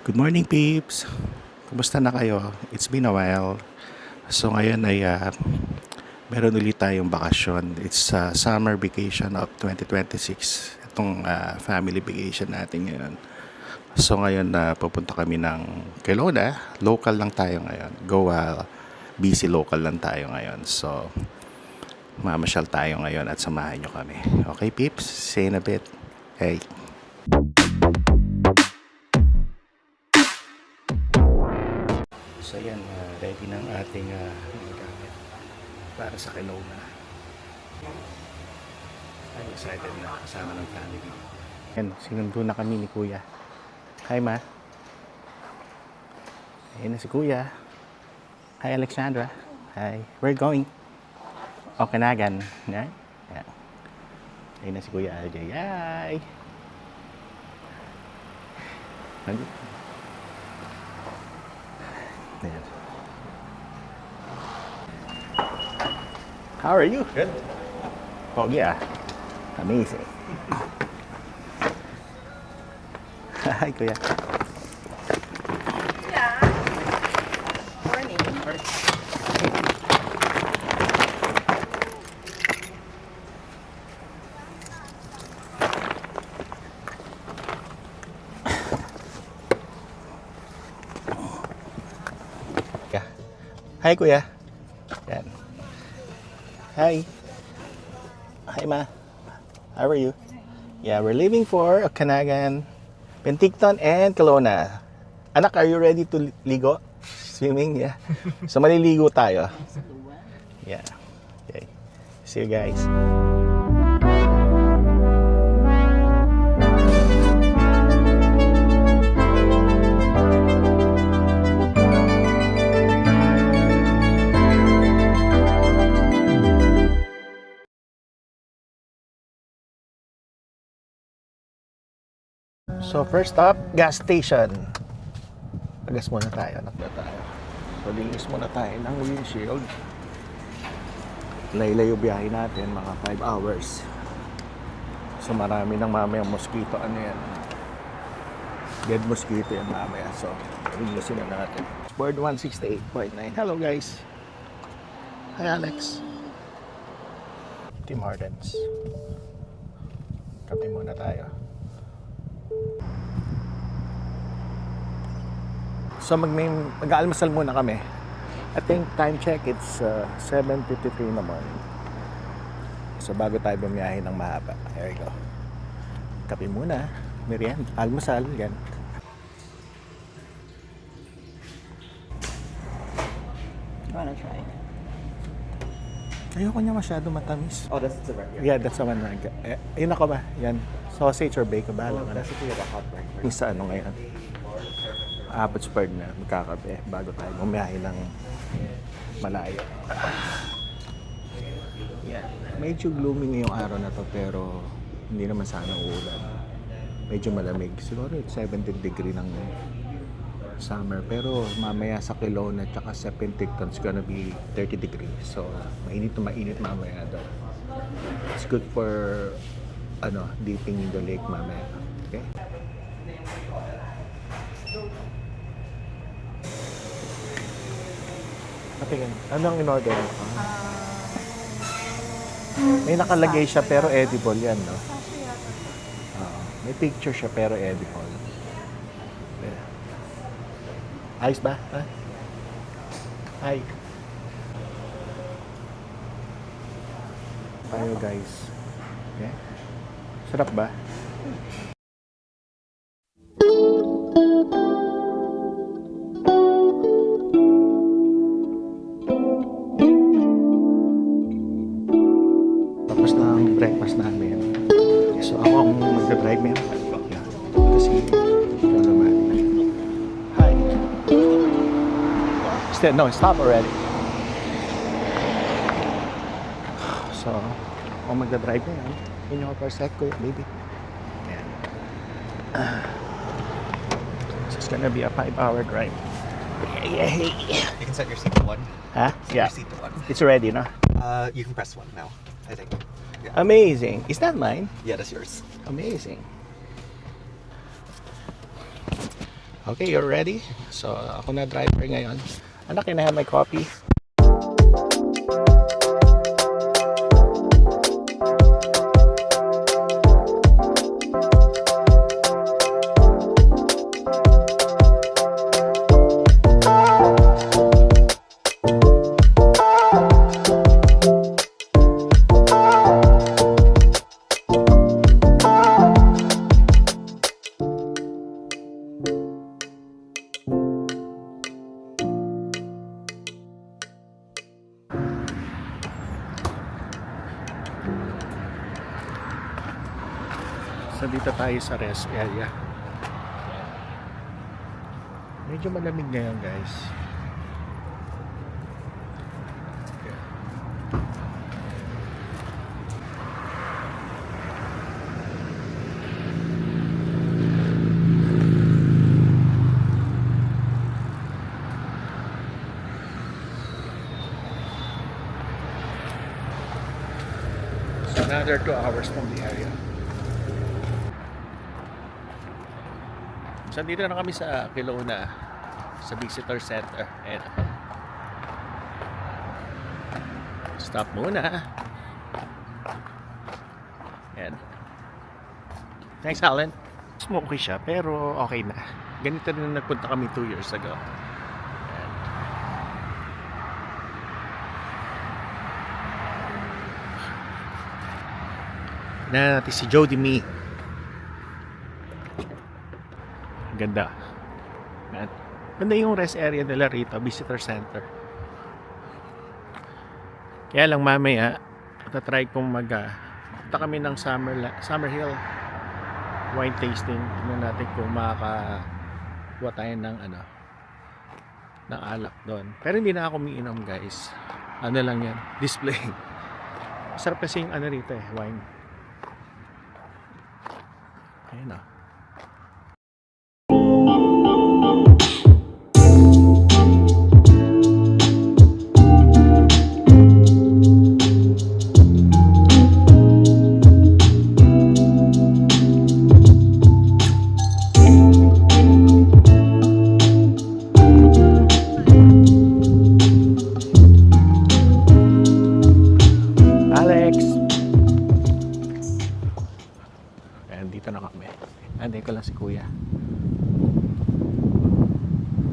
Good morning, peeps! Kumusta na kayo? It's been a while. So ngayon ay meron ulit tayong bakasyon. It's summer vacation of 2026. Itong family vacation natin ngayon. So ngayon pupunta kami ng Kelowna. Local lang tayo ngayon. Goa, busy local lang tayo ngayon. So mamasyal tayo ngayon at samahan nyo kami. Okay, peeps? See you in a bit. Hey! So yan, ready ng ating mga gamit para sa Kelowna. I'm excited na kasama ng family. Yan, sinundo na kami ni Kuya. Hi, Ma. Ayan na si Kuya. Hi, Alexandra. Hi. We're going. Okanagan. Yan. Yan. Ayan na si Kuya RJ. Hi. Nandito. Ayan. How are you? Good. Oh yeah. Amazing. Hi, Kuya. Yeah. Morning. Yeah. Hi, Kuya. Yan. Hi. Hi, Ma. How are you? Yeah, we're leaving for Okanagan, Penticton, and Kelowna. Anak, are you ready to ligo? Swimming? Yeah. So, maliligo tayo. Yeah. Okay. See you guys. So first stop, gas station. Agas muna tayo, anak na tayo. So linis muna tayo ng windshield. Laylayo biyahe natin, mga 5 hours. So marami ng mamayang mosquito, ano yan? Dead mosquito yan mamaya. So linisin na natin. Bird 168.9. Hello guys. Hi Alex. Tim Hortons. Kape muna tayo. So mag-aalmasal muna kami. I think time check it's 7:53 in the morning. So bago tayo bumiyahe ng mahaba. Here we go. Kape muna, merienda, almusal, yan. You wanna try? Ayoko niya masyado matamis. Oh, that's the right. Yeah, that's the one. Yun ako ba? Yan. Sausage or bacon ba? Oh, that's if you have a hot breakfast. Yung sa ano ngayon? Abbotsford na magkakape bago tayo bumiyahe ng malayo. Yan. Medyo gloomy ngayong araw na to pero hindi naman sana uulan. Medyo malamig. Siguro 70 degree ng summer. Pero mamaya sa Kelowna at saka sa Penticton it's gonna be 30 degrees. So mainit na mainit mamaya daw. It's good for dipping in the lake mamaya. Okay? Patingin. Anong in-order mo? May nakalagay siya pero edible yan, no? May picture siya pero edible. Ayos ba? Ha? Hi. Tayo guys. Okay. Sarap ba? Tapos na ang breakfast namin. So ako ang magdadrive ngayon. Yeah. Kasi Lola Mati. Hi. No, stop already. So ako magdadrive ngayon. Yun yung persect ko yun, baby. Ayan. So it's gonna be a 5-hour drive. Yay! You can set your seat to 1. Huh? Set Yeah. your seat to 1. It's ready, no? You can press 1 now, I think. Yeah. Amazing. Is that mine? Yeah, that's yours. Amazing. Okay, you're ready? So, ako na driver ngayon. Anak, can I have my coffee? So dito tayo sa rest area. Medyo malamig ngayon, guys. So another 2 hours from the area. So dito na kami sa Kelowna, sa visitor center. Ayan. Stop muna. Ayan. Thanks, Alan. Smoky siya, pero okay na. Ganito rin nagpunta kami 2 years ago. Ayan. Na natin si Jody Me. Ganda. Ayan. Ganda yung rest area nila rito, visitor center. Kaya lang mamaya, try kong punta kami ng Summerhill wine tasting. Tingnan natin kung makakakuha tayo ng ng alak doon. Pero hindi na ako umiinom, guys. Ano lang yan, display. Masarap kasi yung rito wine. Ayun dito na kami. Anday ko lang si kuya.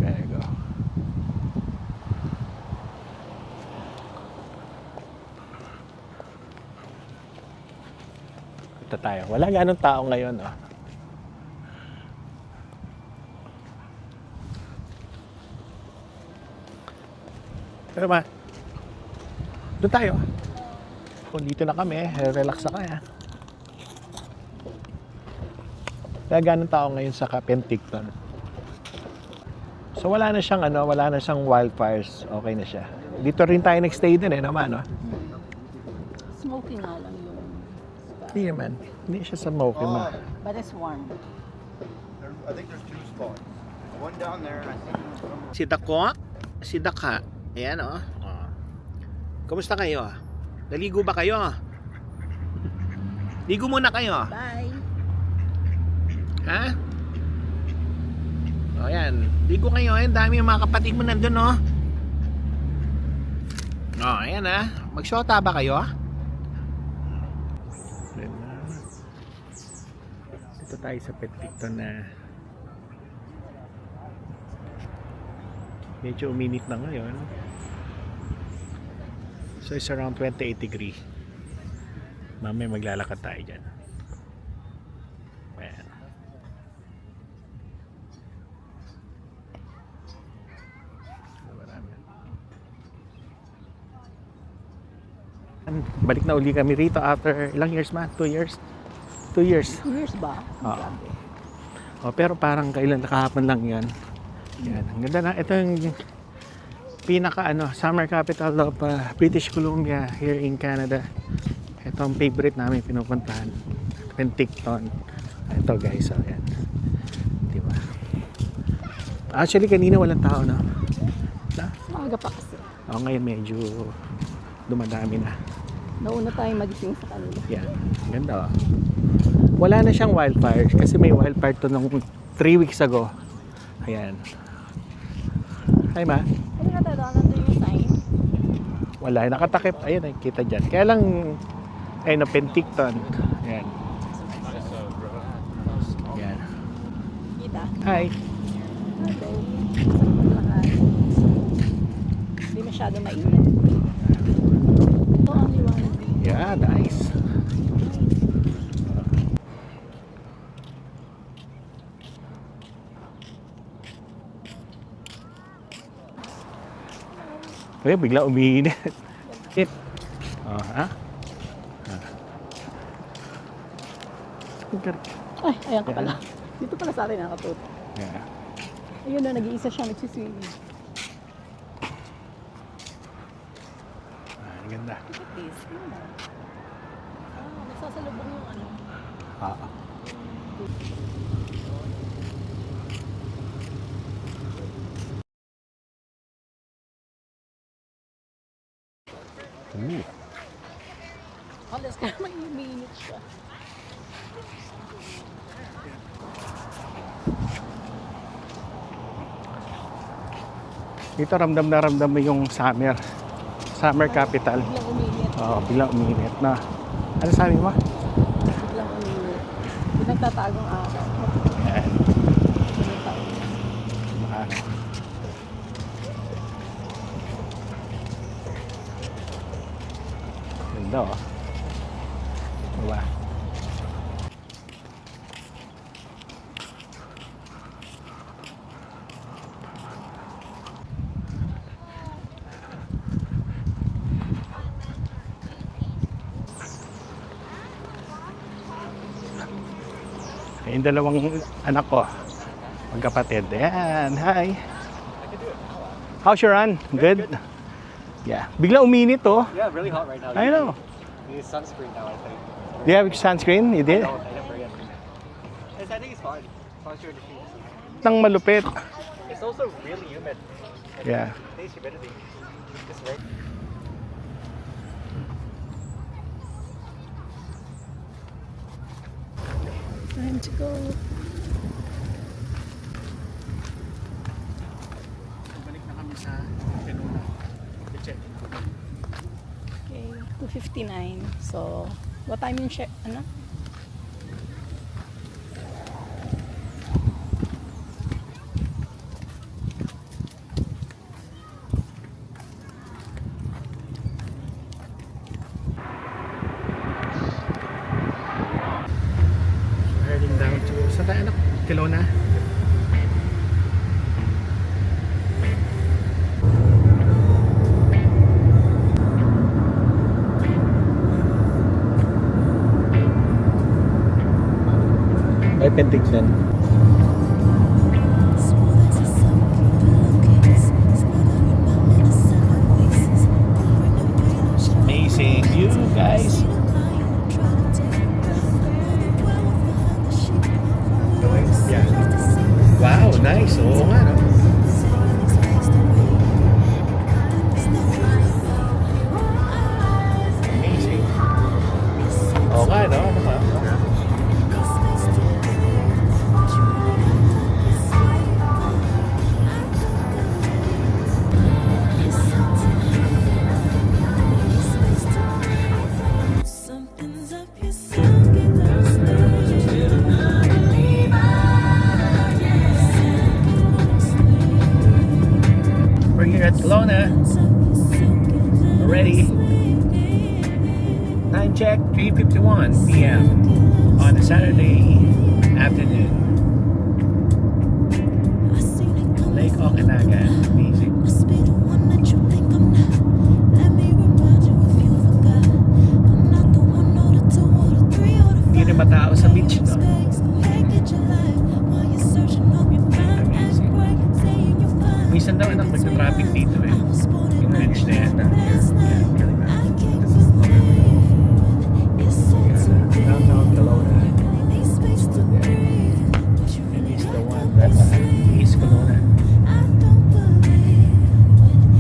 There you go. Ito tayo. Wala ganong tao ngayon. Oh. Pero ba? Doon tayo. Kung dito na kami, relax na kaya. Kaya ganun tao ngayon sa Penticton. So wala na siyang wildfires. Okay na siya. Dito rin tayo nag-stay din naman, no? Smoking nga lang yung spot. Hindi naman. Hindi siya sa smoking ma. But it's warm. I think there's 2 spots. One down there, and I think one Si Dako, si Daka. Ayan, oh. Kumusta kayo? Naligo ba kayo? Ligo muna kayo. Bye! Ha? O yan, ligo kayo. Ayan, dami yung mga kapatid mo nandun, no? O, ayan ha. Magsyota ba kayo? Dito tayo sa Penticton na medyo uminit na ngayon. So it's around 28 degree. Mamaya maglalakad tayo dyan. Ayan. Balik na uli kami rito after ilang years man? 2 years? 2 years. 2 years ba? Oo. Oh, pero parang kailan nakahapon lang yan. Yan. Ang ganda na. Ito yung pinaka summer capital of British Columbia here in Canada. Ito ang favorite namin pinupuntahan. Penticton. Ito guys. So, yan. Diba? Actually kanina walang tao na. Maaga pa kasi. Oh, ngayon medyo dumadami na. Nauna tayong magising sa kanila. Yan. Ganda. Wala na siyang wildfires kasi may wildfire to nung 3 weeks ago. Ayan. Hi, ma. Ano na tayo? Nandun yung sign. Wala, nakatakip. Ayun, nakikita dyan. Kaya lang, ayun, na Penticton. Ayan. Ayan. Kita. Hi. Hello. Saan maglakad? Hindi masyado mainit. Ito ang liwanag dito. Yeah, nice. Kaya bigla umiinit. It. Oh, ha? Ay, ayan ka pala. Dito pala sa atin nakatuto. Yeah. Ayun na, nag-iisa siya, nagsiswimming. Ang ganda. Look at this. Yun na. Nagsasalubong yung ano. Ah. Ooh. Alas ka naman yung minute siya. Dito ramdam na ramdam mo yung summer. Summer capital. Biglang uminit. Oo, biglang uminit na. Ano sabi mo? Biglang uminit. Pinagtatagong araw. Ayan. Ano tayo? Ano. Ganda oh. Diba? Yung dalawang anak ko, magkapatid. Ayan, hi. How's your run? Good? Yeah. Bigla uminit oh. Yeah, really hot right now. I know. You need sunscreen now, I think. Do you have sunscreen? You did? No, I never get it. I think it's fine. As long as you're in the heat. Nang malupit. It's also really humid. Yeah. Today's humidity. It's right. Time to go. Balik na kami sa Pinuna. Okay, 2:59. So, what time yung ano? Heading down to, saan tayo anak? Kelowna? Ay, Penticton. Amazing view, guys. Yeah. Wow, nice. Oo nga, no? Amazing. Oo nga, no? Ano ba? Something's up your cellular We're here at Kelowna. We're ready. Time check, 3:51 p.m. on a Saturday afternoon. Lake Okanagan. Amazing. Must be the one that you think I'm not. Let me remind you if you forgot. I'm not the one or the two or the three or the Hindi rin matao sa beach, no? Minsan daw anak nagka-traffic dito eh. Yung beach na yan. Downtown Kelowna. And it's the one that East Kelowna.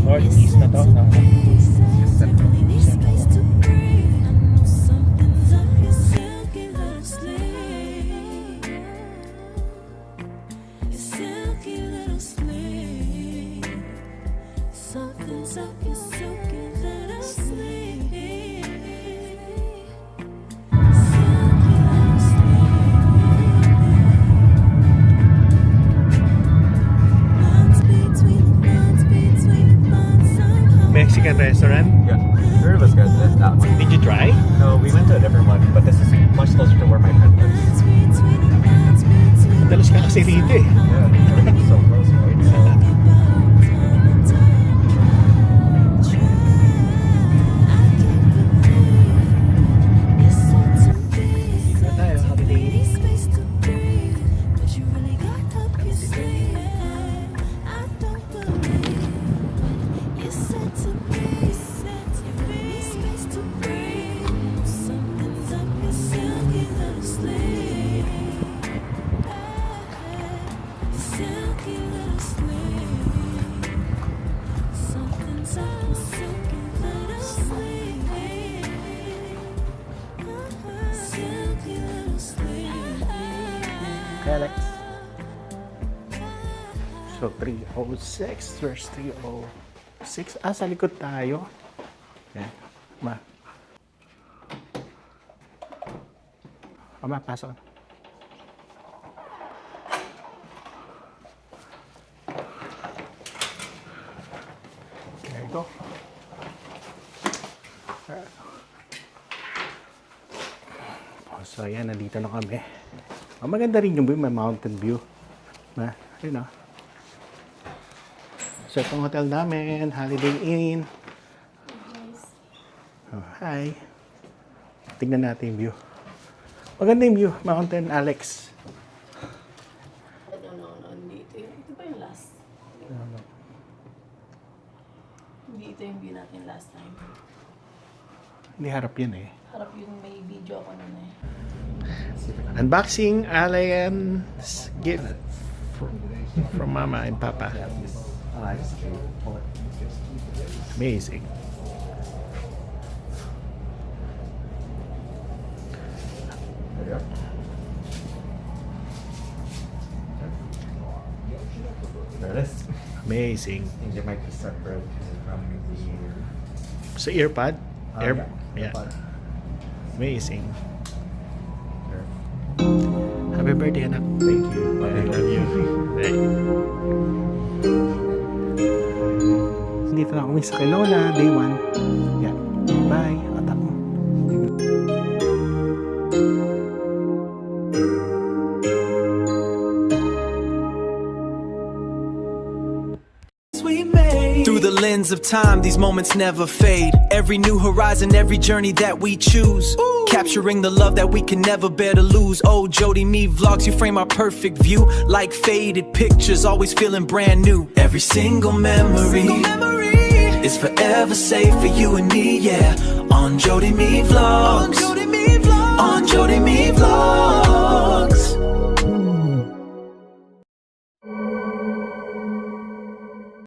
Northeast na to, no? Silky silky, silky little sleep. Mexican restaurant. Yeah. Food was good. That one. Did you try? No, we went to a different one, but this is much closer to where my friend lives. Madalas ka kasi rito eh. Yeah, everything's so close, right? So, Silky little sleep. Something's up, silky little sleep. Silky little sleep. Alex. So 306 versus 306. Ah, sa likod tayo. Yan. Ma. Pasok. There you go. So, ayan, nandito na kami. Maganda rin yung view, may mountain view. Yun o. So, itong hotel namin, Holiday Inn. Oh, hi. Tignan natin yung view. Maganda yung view, Mountain Alex. No. Ito pa yung last. Hindi ito yung view natin last time. Hindi harap yun eh. Harap yung may video ako nun eh. Unboxing Alliance gift from Mama and Papa. Amazing. there it is. Amazing. I think it might be separate from the... So earpod? Yeah. earpod. Amazing. There. Happy birthday, anak. Thank you. I love you. Hey. Dito na kami sa Kelowna, day 1. Yeah. Bye. Atak mo. Through the lens of time, these moments never fade. Every new horizon, every journey that we choose. Capturing the love that we can never bear to lose. Oh, Jody, me vlogs, you frame our perfect view. Like faded pictures, always feeling brand new. Every single memory is forever safe for you and me, yeah. On Jody, me vlogs.